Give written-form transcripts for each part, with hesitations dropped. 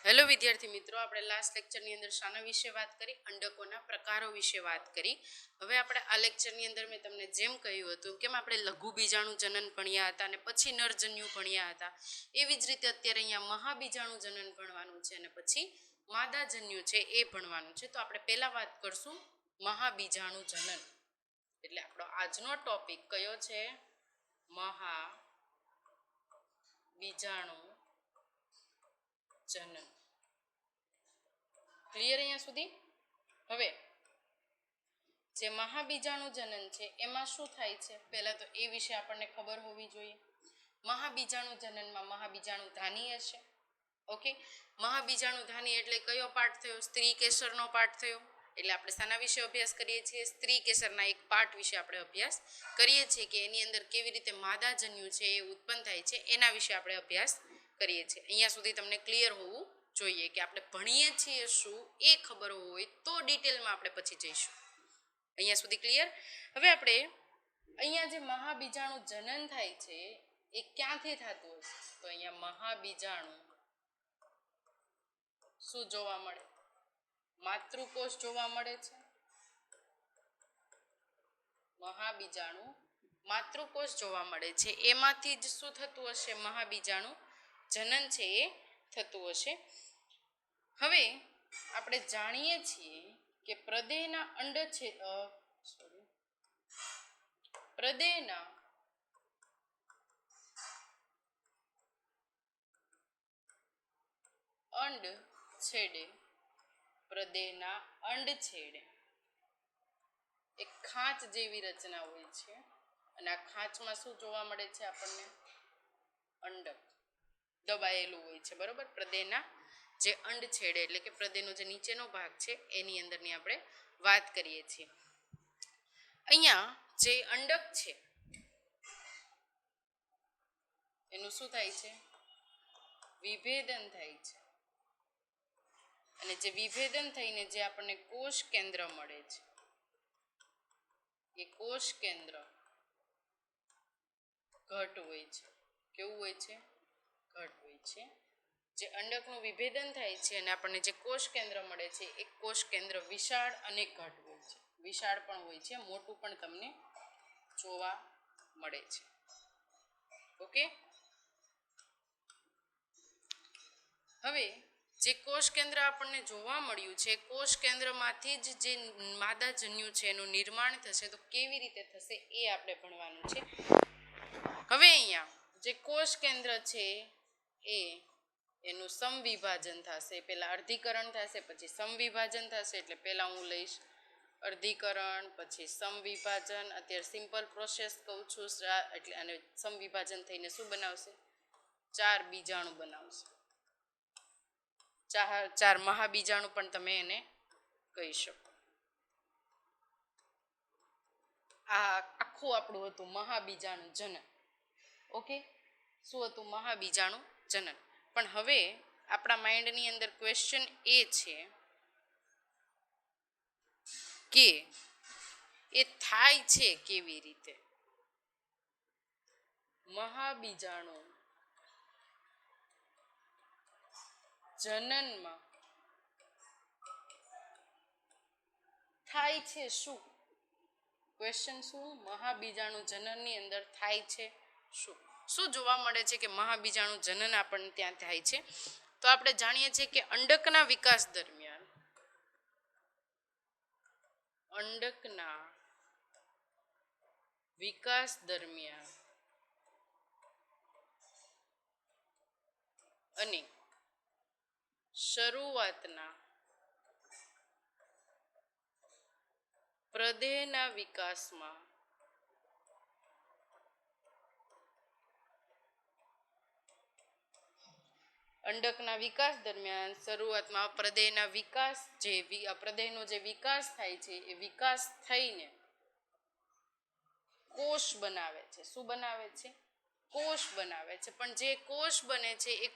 Hello વિદ્યાર્થી મિત્રો, આપણે લાસ્ટ લેક્ચરની અંદર શાના વિશે વાત કરી? અંડકોના પ્રકારો વિશે વાત કરી. હવે આપણે આ લેક્ચરની અંદર મેં તમને જેમ કહ્યું હતું કેમ આપણે લઘુ બીજાણુ જનન ભણ્યા હતા અને પછી નરજન્યુ ભણ્યા હતા, એવી જ રીતે અત્યારે અહીંયા મહાબીજાણુ જનન ભણવાનું છે અને પછી માદાજન્યુ છે એ ભણવાનું છે. તો આપણે પહેલા વાત કરશું મહાબીજાણુ જનન. એટલે આપણો આજનો ટોપિક કયો છે? મહાબીજાણુ જનન. ક્લિયર અહીંયા સુધી? હવે જે મહાબીજાણુ જનન છે એમાં શું થાય છે પહેલા તો એ વિશે આપણને ખબર હોવી જોઈએ. મહાબીજાણુ જનનમાં મહાબીજાણુ ધાની હશે. ઓકે, મહાબીજાણુ ધાની એટલે કયો પાર્ટ થયો? સ્ત્રી કેસરનો પાર્ટ થયો. એટલે આપણે શાના વિશે અભ્યાસ કરીએ છીએ? સ્ત્રી કેસરના એક પાર્ટ વિશે આપણે અભ્યાસ કરીએ છીએ કે એની અંદર કેવી રીતે માદાજન્યુ છે એ ઉત્પન્ન થાય છે, એના વિશે આપણે અભ્યાસ કરીએ છીએ. અહીંયા સુધી તમને ક્લિયર હોવું જોઈએ કે આપણે ભણીએ છીએ શું એ ખબર હોય તો ડિટેલમાં આપણે પછી જઈશું. અહીંયા સુધી ક્લિયર? હવે આપણે અહીંયા જે મહાબીજાણુ જનન થાય છે એ ક્યાંથી થતું હશે? તો અહીંયા મહાબીજાણુ શું જોવા મળે? માતૃકોષ જોવા મળે છે. મહાબીજાણુ માતૃકોષ જોવા મળે છે, એમાંથી જ શું થતું હશે? મહાબીજાણુ જનન છે એ થતું હશે. હવે આપણે જાણીએ છીએ કે પ્રદેહના અંડ છે પ્રદેહના અંડ છેડે પ્રદેહના અંડ છેડે એક ખાંચ જેવી રચના હોય છે અને આ ખાંચમાં શું જોવા મળે છે આપણને? અંડક દબાયેલું હોય છે. બરોબર, પ્રદેહના જે અંડ છેડે એટલે કે પ્રદેહનો જે નીચેનો ભાગ છે એની અંદરની આપણે વાત કરીએ છીએ. અહીંયા જે અંડક છે એનું શું થાય છે? વિભેદન થાય છે. અને જે વિભેદન થઈને જે આપણને કોષ કેન્દ્ર મળે છે એ કોષ કેન્દ્ર ઘટ હોય છે. કેવું હોય છે? ઘટ હોય છે. જે અંડકનું વિભેદન થાય છે અને આપણને જે કોષ કેન્દ્ર મળે છે એ કોષ કેન્દ્ર વિશાળ અને ઘટ હોય છે. વિશાળ પણ હોય છે, મોટું પણ તમને જોવા મળે છે. ઓકે, હવે જે કોષ કેન્દ્ર આપણને જોવા મળ્યું છે, કોષ કેન્દ્રમાંથી જ જે માદાજન્યુ છે એનું નિર્માણ થશે. તો કેવી રીતે થશે એ આપણે ભણવાનું છે. હવે અહીંયા જે કોષ કેન્દ્ર છે એ એનું સમવિભાજન થશે. પહેલા અર્ધીકરણ થશે, પછી સમવિભાજન થશે. એટલે પહેલા હું લઈશ અર્ધીકરણ, પછી સમવિભાજન. અત્યારે સિમ્પલ પ્રોસેસ કહું છું એટલે અને સમવિભાજન થઈને શું બનાવશે? 4 બીજાણુ બનાવશે. ચાર મહાબીજાણુ પણ તમે એને કહી શકો. આ આખું આપણું હતું મહાબીજાણુ જનન. ઓકે, શું હતું? મહાબીજાણુ જનન. પણ હવે આપણા માઇન્ડની અંદર ક્વેશ્ચન એ છે કે એ થાય છે કેવી રીતે? મહાબીજાણુ જનનમાં થાય છે શું? ક્વેશ્ચન શું? મહાબીજાણુ જનનની અંદર થાય છે શું? શું જોવા મળે છે કે મહાબીજાણુ જનન આપણને ત્યાં થાય છે? તો આપણે જાણીએ છીએ કે અંડકના વિકાસ દરમિયાન અને શરૂઆતના પ્રદેહના વિકાસમાં અંડકના વિકાસ દરમિયાન શરૂઆતમાં પ્રદેહના વિકાસ પ્રદેહનો જે વિકાસ થાય છે એ વિકાસ થઈને કોષ બનાવે છે. શું બનાવે છે? કોષ બનાવે છે. પણ જે કોષ બને છે એ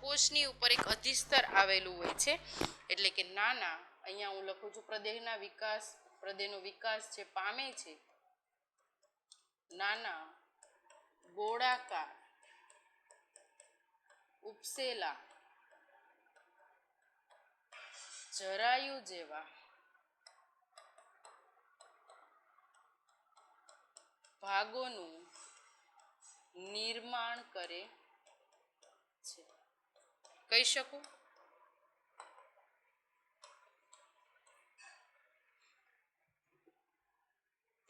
કોષની ઉપર એક અધિસ્તર આવેલું હોય છે. એટલે કે નાના, અહીંયા હું લખું છું પ્રદેહનો વિકાસ જે પામે છે નાના ગોળાકાર ઉપસેલા જરાયુ જેવા ભાગોનું નિર્માણ કરે છે. કહી શકું?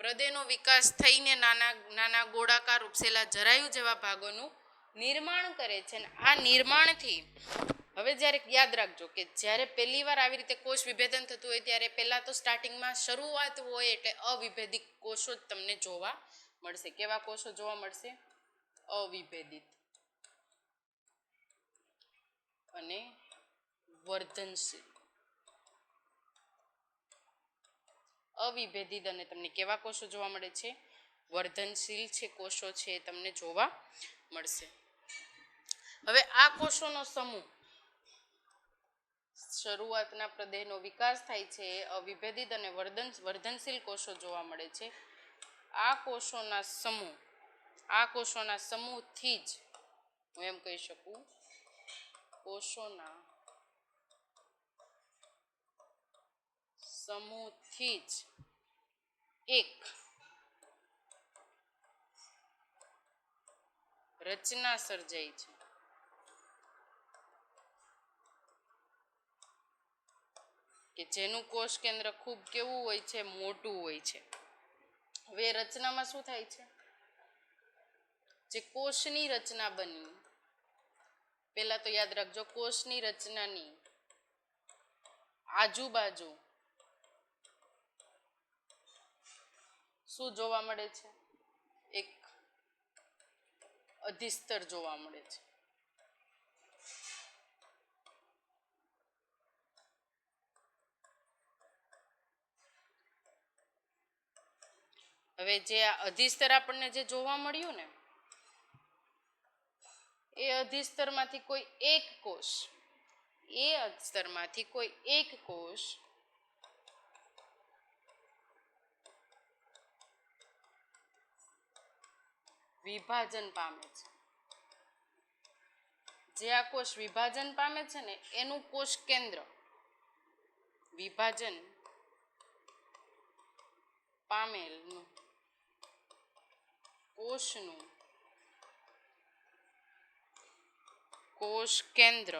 હૃદયનો વિકાસ થઈને નાના નાના ગોળાકાર ઉપસેલા જરાયુ જેવા ભાગોનું નિર્માણ કરે છે. અને આ નિર્માણથી હવે જ્યારે યાદ રાખજો કે જ્યારે પહેલી વાર આવી રીતે કોષ વિભેદન થતું હોય ત્યારે પહેલા તો સ્ટાર્ટિંગમાં શરૂઆત હોય એટલે અવિભેદિત કોષો જ તમને જોવા મળશે. કેવા કોષો જોવા મળશે? અવિભેદિત અને વર્ધનશીલ. અવિભેદિત અને તમને કેવા કોષો જોવા મળે છે? વર્ધનશીલ છે કોષો છે એ તમને જોવા મળશે. હવે આ કોષોનો સમૂહ શરૂઆતના પ્રદેહનો વિકાસ થાય છે અવિભેદિત અને વર્ધનશીલ કોષો જોવા મળે છે. આ કોષોના સમૂહથી જ હું એમ કહી શકું કોષોના સમૂહથી જ એક રચના સર્જાય છે. કે જેનું કોષ કેન્દ્ર ખૂબ કેવું હોય છે? મોટું હોય છે. હવે રચનામાં શું થાય છે? જે કોષની રચના બની, પહેલા તો યાદ રાખજો કોષની રચનાની આજુબાજુ શું જોવા મળે છે? એક અધિસ્તર જોવા મળે છે. હવે જે આ અધિસ્તર આપણને જે જોવા મળ્યું ને એ અધિસ્તરમાંથી કોઈ એક કોષ વિભાજન પામે છે. જે આ કોષ વિભાજન પામે છે ને એનું કોષ કેન્દ્ર વિભાજન પામેલનું કોષનું કોષ કેન્દ્ર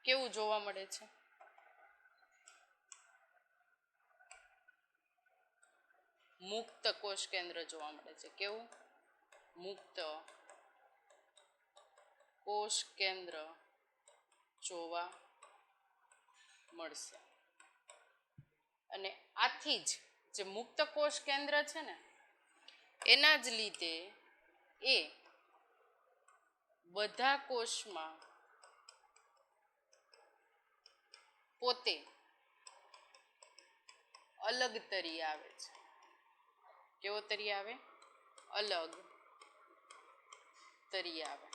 કેવું જોવા મળે છે? મુક્ત કોષ કેન્દ્ર જોવા મળે છે. કેવું? મુક્ત કોષ કેન્દ્ર જોવા મળશે. અને આથી જ જે મુક્ત કોષ કેન્દ્ર છે ને એના જ લીધે એ બધા કોષમાં પોતે અલગ તરી આવે છે. કેવો તરી આવે? અલગ તરી આવે.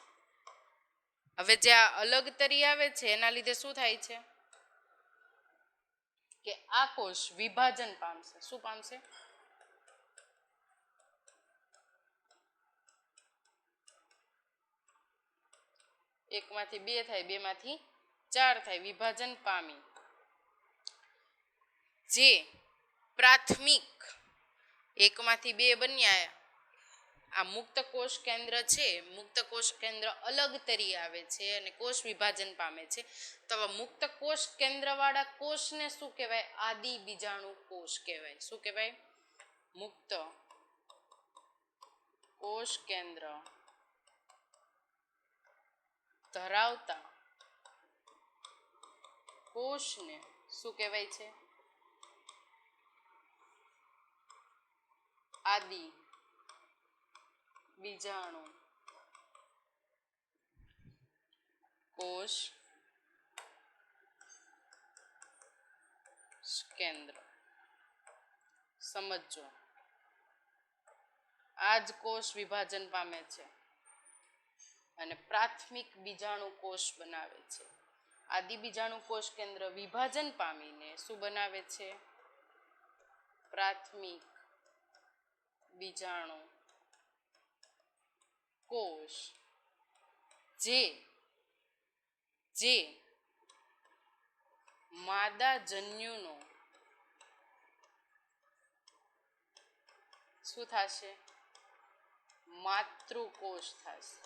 હવે જે આ અલગ તરી આવે છે એના લીધે શું થાય છે કે આ કોષ વિભાજન પામશે. શું પામશે? એકમાંથી બે થાય, બેમાંથી ચાર થાય, વિભાજન પામી. જે પ્રાથમિક એકમાંથી બે બન્યા આ મુક્ત કોષ કેન્દ્ર છે, મુક્ત કોષ કેન્દ્ર અલગ તરી આવે છે અને કોષ વિભાજન પામે છે. તો મુક્ત કોષ કેન્દ્ર વાળા કોષને શું કહેવાય? આદિ બીજાણુ કોષ કહેવાય. શું કહેવાય? મુક્ત કોષ કેન્દ્ર ધરાવતા કોષને શું કહેવાય છે? આદિ બીજાણુ કોષ કેન્દ્ર. સમજો આ જ કોષ વિભાજન પામે છે અને પ્રાથમિક બીજાણુ કોષ બનાવે છે. આદિ બીજાણુ કોષ કેન્દ્ર વિભાજન પામીને શું બનાવે છે? પ્રાથમિક બીજાણુ કોષ જે માદા જન્યુનો શું થશે? માતૃકોષ થશે.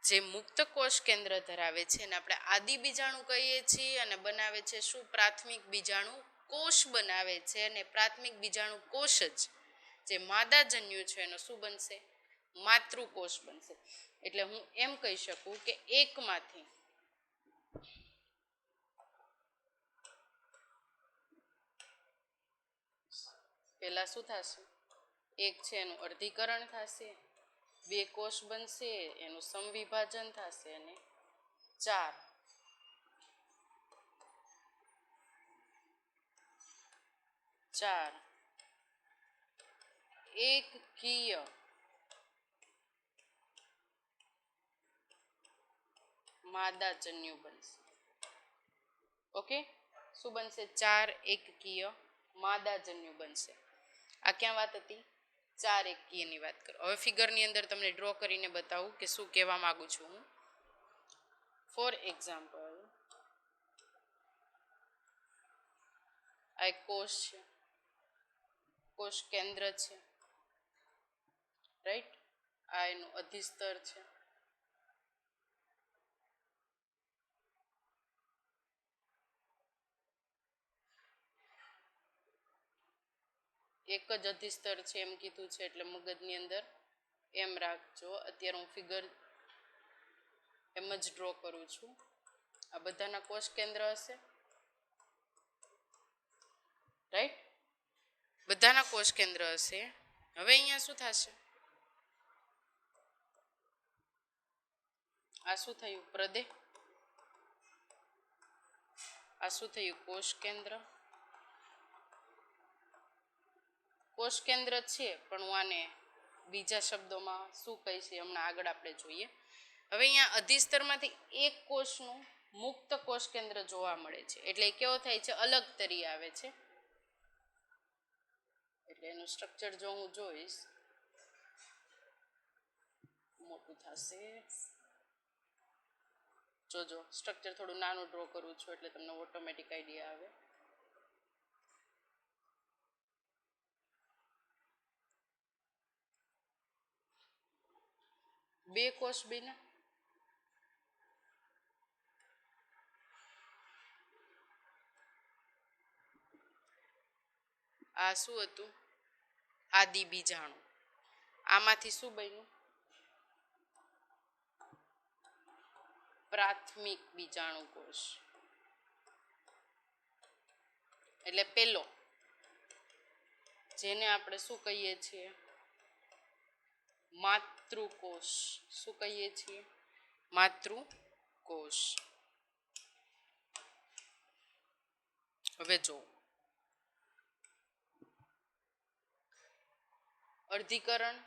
જે મુક્ત કોષ કેન્દ્ર ધરાવે છે એને આપણે આદિ બીજાણુ કહીએ છીએ અને બનાવે છે શું? પ્રાથમિક બીજાણુ કોષ બનાવે છે. અને પ્રાથમિક બીજાણુ કોષ જ જે માદા જન્યુ છે એનો શું બનશે? માતૃકોષ બનશે. એટલે હું એમ કહી શકું કે એકમાંથી પેલા શું થશે? એક છે એનું અર્ધીકરણ થશે, 2 કોષ બનશે, એનું સમવિભાજન થશે અને 4 એકકીય માદા જન્યુ બનશે. ઓકે, શું બનશે? 4 એકકીય માદા જન્યુ બનશે. આ ક્યાં વાત હતી? 4 એકકીયની વાત કરો. હવે ફિગરની અંદર તમને ડ્રો કરીને બતાવું કે શું કહેવા માંગુ છું હું. ફોર એક્ઝામ્પલ, આ એક કોષ છે, કોષ કેન્દ્ર છે, રાઈટ? આ એનું અધિસ્તર છે. એક જ અધિસ્તર છે એમ કીધું છે એટલે મગજની અંદર એમ રાખજો. અત્યારે હું ફિગર એમ જ ડ્રો કરું છું. આ બધાના કોષ કેન્દ્ર હશે, રાઈટ? બધાના કોષ કેન્દ્ર હશે. હવે અહીંયા શું થશે? આ શું થયું? પ્રદેહ. આ શું થયું? કોષ કેન્દ્ર. કોષ કેન્દ્ર છે પણ હું આને બીજા શબ્દોમાં શું કહીશ હમણાં આગળ આપણે જોઈએ. હવે અહીંયા અધિસ્તરમાંથી એક કોષનું મુક્ત કોષ કેન્દ્ર જોવા મળે છે એટલે કેવો થાય છે? અલગ તરી આવે છે. એટલે એનું સ્ટ્રક્ચર જો હું જોઈશ મોટું થશે. જોજો, સ્ટ્રક્ચર થોડું નાનું ડ્રો કરું છું એટલે તમને ઓટોમેટિક આઈડિયા આવે. બે કોષ બન્યા. આ શું હતું? આદિ બીજાણુ. આમાંથી શું બન્યું? પ્રાથમિક બીજાણુ કોષ. એટલે પેલો જેને આપણે શું કહીએ છીએ? માતૃકોષ. શું કહીએ છીએ? માતૃકોષ. હવે જો અર્ધીકરણ,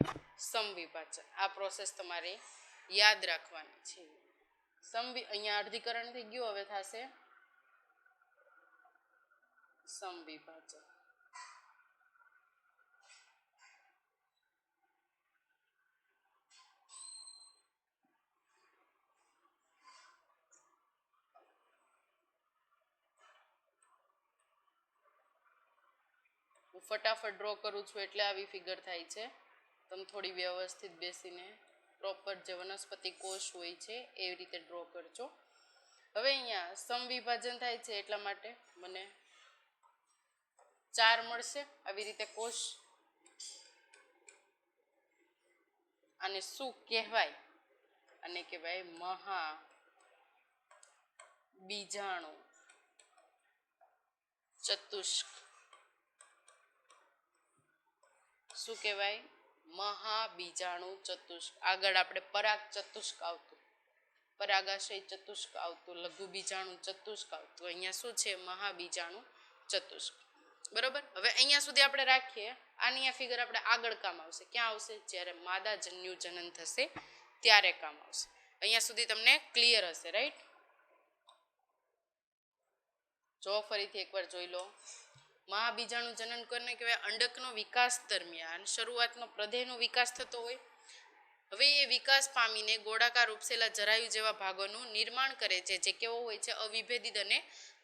સમવિભાજન, આ પ્રોસેસ તમારે યાદ રાખવાની છે. અહીંયા અર્ધીકરણ થઈ ગયું, હવે થશે સમવિભાજન. હું ફટાફટ ડ્રો કરું છું એટલે આવી ફિગર થાય છે. તમે થોડી વ્યવસ્થિત બેસીને પ્રોપર જે વનસ્પતિ કોષ હોય છે એવી રીતે ડ્રો કરજો. હવે અહીંયા સમવિભાજન થાય છે એટલા માટે મને 4 મળશે આવી રીતે કોષ. આને શું કહેવાય? આને કહેવાય મહા બીજાણુ ચતુષ્ક. શું કહેવાય? મહાબીજાણુ ચતુષ્ક. આગળ આપણે પરાગ ચતુષ્ક આવતું, પરાગાશય ચતુષ્ક આવતું, લઘુ બીજાણુ ચતુષ્ક આવતું. અહીંયા શું છે? મહાબીજાણુ ચતુષ્ક. બરોબર. હવે અહીંયા સુધી આપણે રાખીએ. આની આ ફિગર આપણે આગળ કામ આવશે. ક્યાં આવશે? જ્યારે માદા જન્યુ જનન થશે ત્યારે કામ આવશે. અહીંયા સુધી તમને ક્લિયર હશે, રાઈટ? જો ફરીથી એકવાર જોઈ લો. મહાબીજાણુ જનન કોને કહેવાય? અંડકનો વિકાસ દરમિયાન શરૂઆતનો પ્રદેહનો વિકાસ થતો હોય હવે એ વિકાસ પામીને ગોળાકાર ઉપસેલા જરાયુ જેવા ભાગોનું નિર્માણ કરે છે, જે કેવો હોય છે? અવિભેદિત અને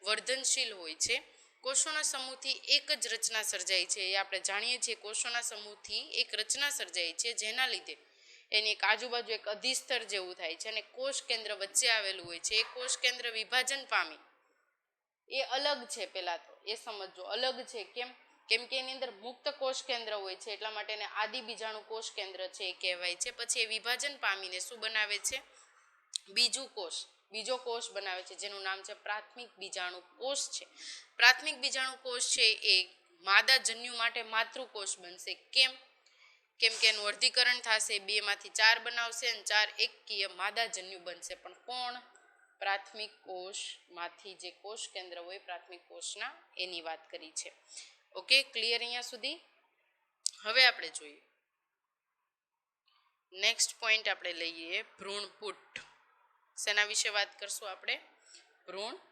વર્ધનશીલ હોય છે. કોષોના સમૂહથી એક જ રચના સર્જાય છે, એ આપણે જાણીએ છીએ. કોષોના સમૂહથી એક રચના સર્જાય છે, જેના લીધે એની એક આજુબાજુ એક અધિસ્તર જેવું થાય છે અને કોષ કેન્દ્ર વચ્ચે આવેલું હોય છે. એ કોષ કેન્દ્ર વિભાજન પામી એ અલગ છે. પેલા તો એ સમજો, અલગ છે. કેમ? કેમ કે એની અંદર મુક્ત કોષ કેન્દ્ર હોય છે, એટલા માટે એને આદિ બીજાણુ કોષ કેન્દ્ર છે એ કહેવાય છે. પછી એ વિભાજન પામીને શું બનાવે છે? બીજો કોષ બનાવે છે, જેનું નામ છે પ્રાથમિક બીજાણુ કોષ છે. પ્રાથમિક બીજાણુ કોષ છે એ માદા જન્યુ માટે માતૃકોષ બનશે. કેમ? કેમ કે એનું વર્ગીકરણ થશે, 2 માંથી 4 બનાવશે અને 4 એકકીય માદા જન્યુ બનશે. પણ કોણ? પ્રાથમિક કોષમાંથી જે કોષ કેન્દ્ર હોય પ્રાથમિક કોષના, એની વાત કરી છે. ઓકે, ક્લિયર અહીંયા સુધી? હવે આપણે જોઈએ નેક્સ્ટ પોઈન્ટ. આપણે લઈએ ભ્રૂણપુટ. શેના વિશે વાત કરશું આપણે? ભ્રૂણપુટ.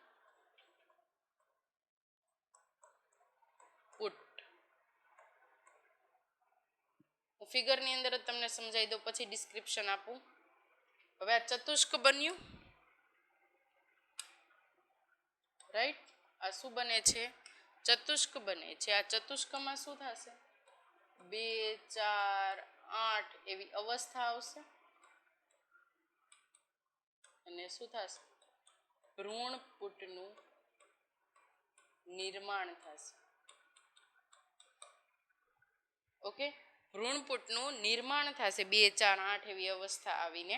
હું ફિગરની અંદર જ તમને સમજાવી દઉં, પછી ડિસ્ક્રિપ્શન આપું. હવે આ ચતુષ્ક બન્યું, રાઈટ? આ શું બને છે? ચતુષ્ક બને છે. આ ચતુષ્કમાં શું થશે? 2, 4, 8 એવી અવસ્થા આવશે અને શું થશે? ભ્રૂણપુટનું નિર્માણ થશે. ઓકે, ભ્રૂણપુટનું નિર્માણ થશે 2, 4, 8 એવી અવસ્થા આવીને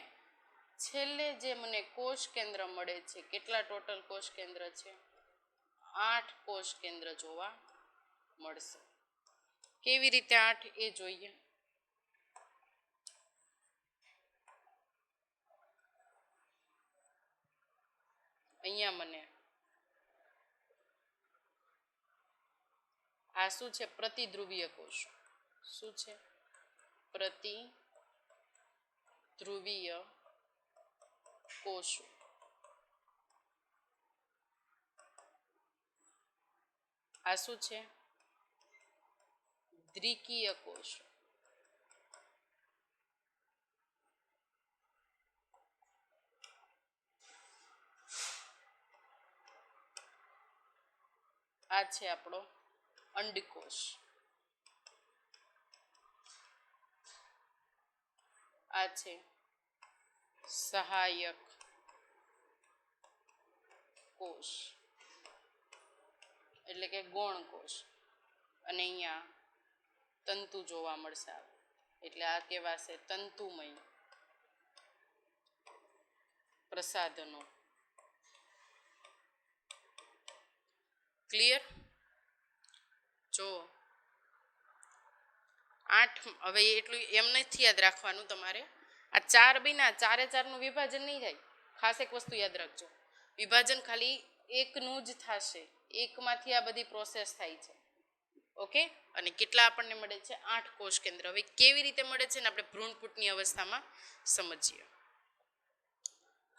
છેલ્લે જે મને કોષ કેન્દ્ર મળે છે, કેટલા ટોટલ કોષ કેન્દ્ર છે? 8 કોષ કેન્દ્ર જોવા મળશે. કેવી રીતે 8 એ જોઈએ. અહીંયા મને આ શું છે? પ્રતિધ્રુવીય કોષ. શું છે? પ્રતિધ્રુવીય કોષો. આ શું છે? દ્વિકીય કોષો. આ છે આપણો અંડકોષ. આ છે સહાયક કોષ એટલે કે ગૌણ કોષ. અને અહીંયા તંતુ જોવા મળશે, એટલે આ કહેવાશે તંતુમય પ્રસાધનો. ક્લિયર? જો 8, હવે એટલું એમ નથી યાદ રાખવાનું તમારે. આ 4 બન્યા, 4 એ 4નું વિભાજન નહીં થાય. ખાસ એક વસ્તુ યાદ રાખજો, વિભાજન ખાલી એકનું જ થશે. એકમાંથી આ બધી પ્રોસેસ થાય છે. ઓકે, અને કેટલા આપણને મળે છે? 8 કોષ કેન્દ્ર. હવે કેવી રીતે મળે છે ને આપણે ભ્રૂણપુટની અવસ્થામાં સમજીએ.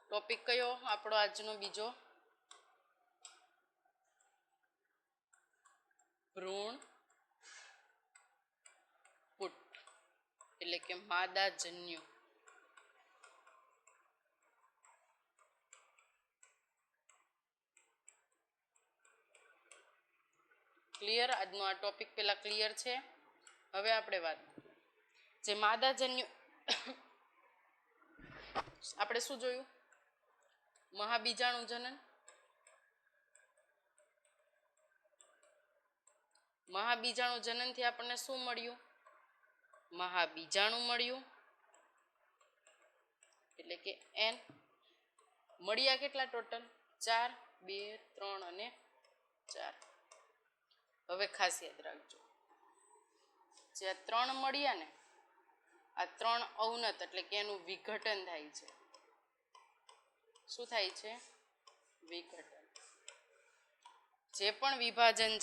ટોપિક કયો આપણો આજનો બીજો? ભ્રૂણપુટ એટલે કે માદા જન્યુ. ક્લિયર? આજનો આ ટોપિક પેલા ક્લિયર છે. હવે આપણે વાત જે માદાજન્યુ આપણે શું જોયું? મહાબીજાણુ જનન. મહાબીજાણુ જનનથી આપણને શું મળ્યું? મહાબીજાણુ મળ્યું, એટલે કે n. મળ્યા કેટલા ટોટલ? 4, 2, 3 અને 4. હવે ખાસ યાદ રાખજો, જે 3 મળ્યા ને, આ 3 અવનત એટલે કે એનું વિઘટન થાય છે. શું થાય છે? વિઘટન. જે પણ વિભાજન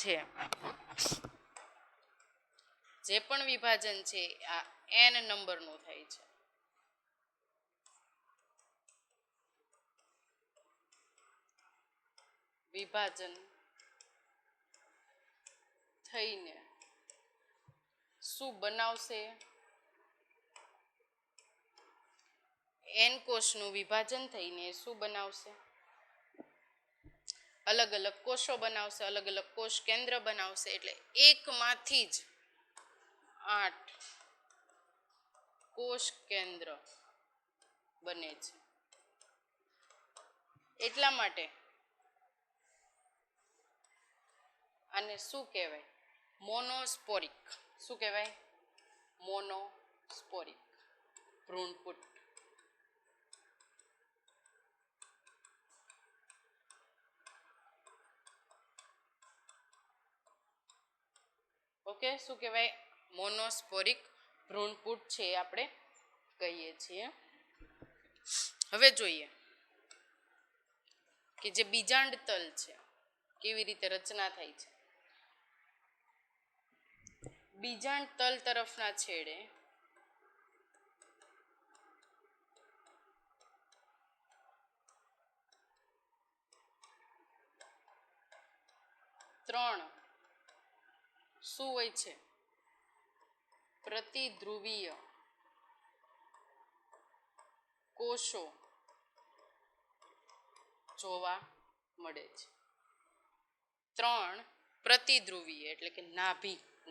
છે આ n નંબરનું થાય છે. વિભાજન થઈને શું બનાવશે? એન કોષનું વિભાજન થઈને શું બનાવશે? અલગ અલગ કોષો બનાવશે, અલગ અલગ કોષ કેન્દ્ર બનાવશે. એટલે એકમાંથી જ 8 કોષ કેન્દ્ર બને છે. એટલા માટે આને શું કહેવાય? મોનોસ્પોરિક. શું કહેવાય? મોનોસ્પોરિક ભ્રૂણપુટ. ઓકે, શું કહેવાય? મોનોસ્પોરિક ભ્રૂણપુટ છે આપણે કહીએ છીએ. હવે જોઈએ કે જે બીજાંડ તલ છે કેવી રીતે રચના થાય છે. બીજાંડ તલ તરફના છેડે ત્રણ શું હોય છે? પ્રતિધ્રુવીય કોષો જોવા મળે છે. 3 પ્રતિધ્રુવીય એટલે કે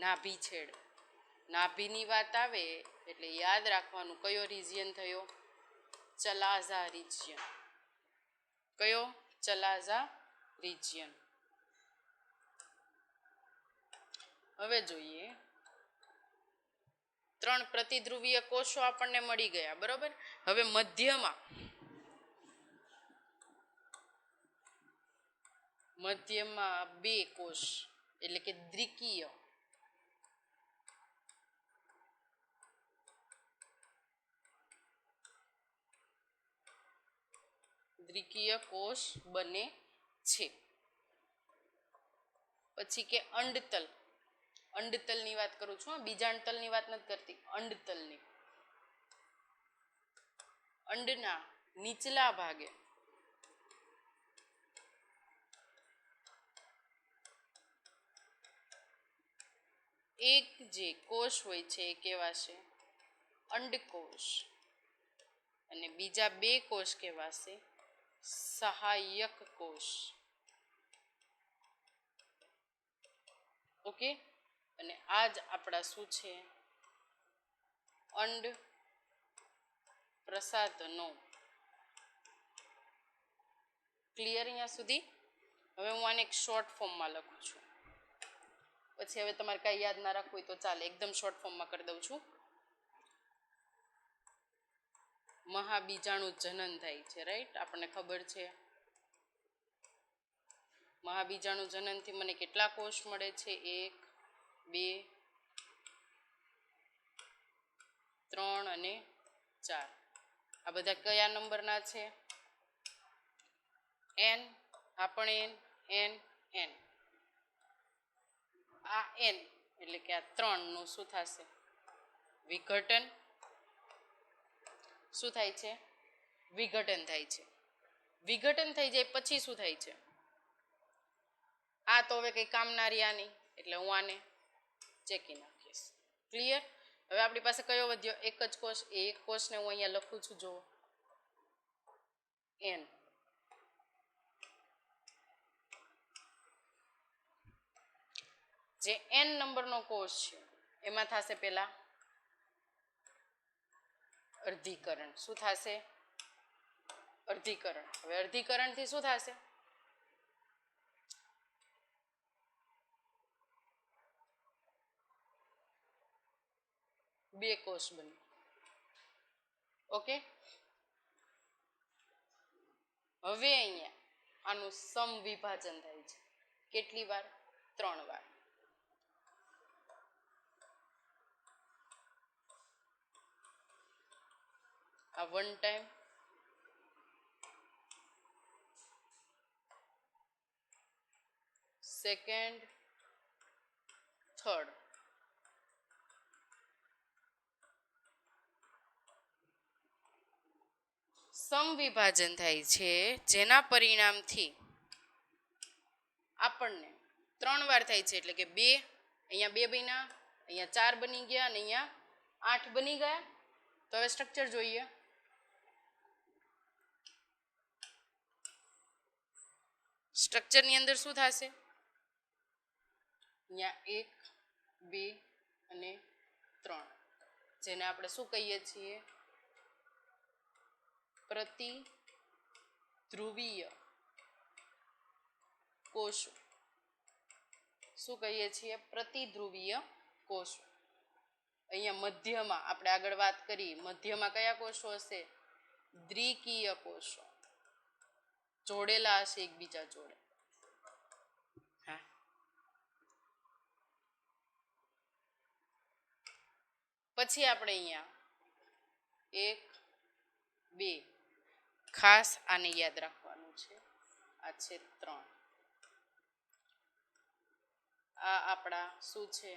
નાભી છેડ. નાભીની વાત આવે એટલે યાદ રાખવાનું કયો રિજિયન થયો? ચલાઝા રિજિયન. કયો? ચલાઝા રિજિયન. હવે જોઈએ 3 પ્રતિધ્રુવીય કોષો આપણને મળી ગયા, બરોબર. હવે મધ્યમાં 2 કોષ એટલે કે દ્વિકીય. દ્વિકીય કોષ બને છે. પછી કે અંડતલ. અંડતલની વાત કરું છું, બીજાંડતલની વાત નથી કરતી, અંડતલની. અંડના નીચલા ભાગે એક જે કોષ હોય છે એ કહેવાશે અંડકોષ અને બીજા 2 કોષ કહેવાશે સહાયક કોષ. ઓકે, અને આ જ આપણા શું છે? અંડ પ્રસાધનો. ક્લિયર અહીંયા સુધી? હવે હું આને એક શોર્ટ ફોર્મમાં લખું છું, પછી હવે તમારે કાંઈ યાદ ના રાખવું હોય તો ચાલે, એકદમ શોર્ટ ફોર્મમાં કરી દઉં છું. મહાબીજાણુ જનન થાય છે, રાઈટ? આપણને ખબર છે મહાબીજાણુ જનનથી મને કેટલા કોષ મળે છે? 1, 2, 3 અને 4. આ બધા કયા નંબરના છે? n. આ પણ n, n, n. આ n એટલે કે આ 3 નું શું થશે? વિઘટન. શું થાય છે? વિઘટન થાય છે. વિઘટન થઈ જાય પછી શું થાય છે? આ તો હવે કંઈ કામના રહ્યા નહીં એટલે હું આને ચેકી નાખીશ. ક્લિયર? હવે આપણી પાસે કયો વધ્યો? એક જ કોષ. એ એક કોષને હું અહીંયા લખું છું, જુઓ, n. જે n નંબરનો કોષ છે એમાં થશે પેલા અર્ધીકરણ. શું થશે? અર્ધીકરણ. હવે અર્ધીકરણથી શું થશે? બે કોષ બને. ઓકે, હવે અહીંયા આનું સમવિભાજન થાય છે. કેટલી વાર? 3 વાર. આ 1 ટાઈમ, સેકન્ડ, થર્ડ. સમવિભાજન થાય છે જેના પરિણામથી આપણને 3 વાર થાય છે એટલે કે 2, અહીંયા 2 બન્યા, અહીંયા 4 બની ગયા અને અહીંયા 8 બની ગયા. તો હવે સ્ટ્રક્ચર જોઈએ. સ્ટ્રક્ચરની અંદર શું થશે? અહીંયા 1 2 અને 3, જેને આપણે શું કહીએ છીએ? પ્રતિધ્રુવીય કોષો. શું કહીએ છીએ? પ્રતિધ્રુવીય કોષો. અહીંયા મધ્યમાં આપણે આગળ વાત કરી, મધ્યમાં કયા કોષો હશે? દ્વિકીય કોષો, જોડેલા હશે એકબીજા જોડે. હા, પછી આપણે અહીંયા 1 2, ખાસ આને યાદ રાખવાનું છે. આ છે 3. આ આપણા શું છે?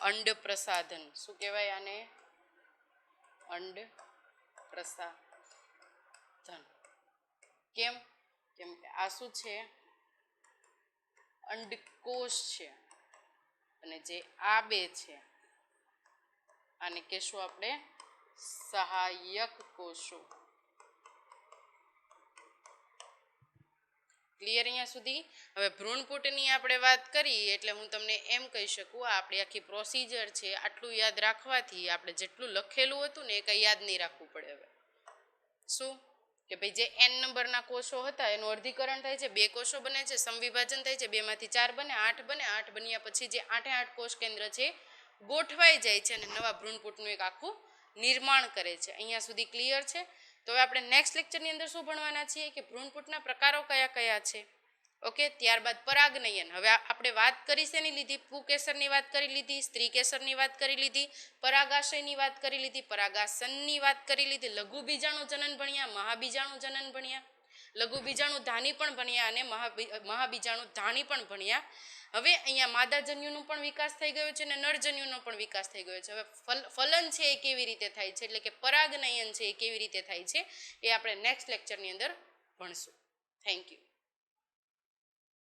અંડ પ્રસાધન. શું કહેવાય આને? અંડ પ્રસાધન. કેમ? કેમ કે આ શું છે? અંડકોષ છે. અને જે આ બે છે આને કહેશું આપણે સહાયક કોષો. ક્લિયર અહીંયા સુધી? હવે ભ્રૂણપુટની આપણે વાત કરી એટલે હું તમને એમ કહી શકું, આ આપણી આખી પ્રોસિજર છે. આટલું યાદ રાખવાથી આપણે જેટલું લખેલું હતું ને એ કંઈ યાદ નહીં રાખવું પડે. હવે શું કે ભાઈ જે n નંબરના કોષો હતા એનું અર્ધીકરણ થાય છે, 2 કોષો બને છે, સમવિભાજન થાય છે, 2 માંથી 4 બને, 8 બને. 8 બન્યા પછી જે 8 કોષ કેન્દ્ર છે ગોઠવાઈ જાય છે અને નવા ભ્રૂણપુટનું એક આખું નિર્માણ કરે છે. અહીંયા સુધી ક્લિયર છે? તો હવે આપણે નેક્સ્ટ લેક્ચરની અંદર શું ભણવાના છીએ કે ભ્રૂણપુટના પ્રકારો કયા કયા છે. ઓકે, ત્યારબાદ પરાગનયન. હવે આપણે વાત કરી શેની લીધી? પુકેસરની વાત કરી લીધી, સ્ત્રી કેસરની વાત કરી લીધી, પરાગાશયની વાત કરી લીધી, પરાગાસનની વાત કરી લીધી, લઘુ બીજાણુ જનન ભણ્યા, મહાબીજાણુ જનન ભણ્યા, લઘુ બીજાણુ ધાની પણ ભણ્યા અને મહાબીજાણુ ધાની પણ ભણ્યા. હવે અહીંયા માદાજન્યુનો પણ વિકાસ થઈ ગયો છે અને નરજન્યુનો પણ વિકાસ થઈ ગયો છે. હવે ફલન છે એ કેવી રીતે થાય છે, એટલે કે પરાગનયન છે એ કેવી રીતે થાય છે, એ આપણે નેક્સ્ટ લેક્ચરની અંદર ભણશું. Thank you.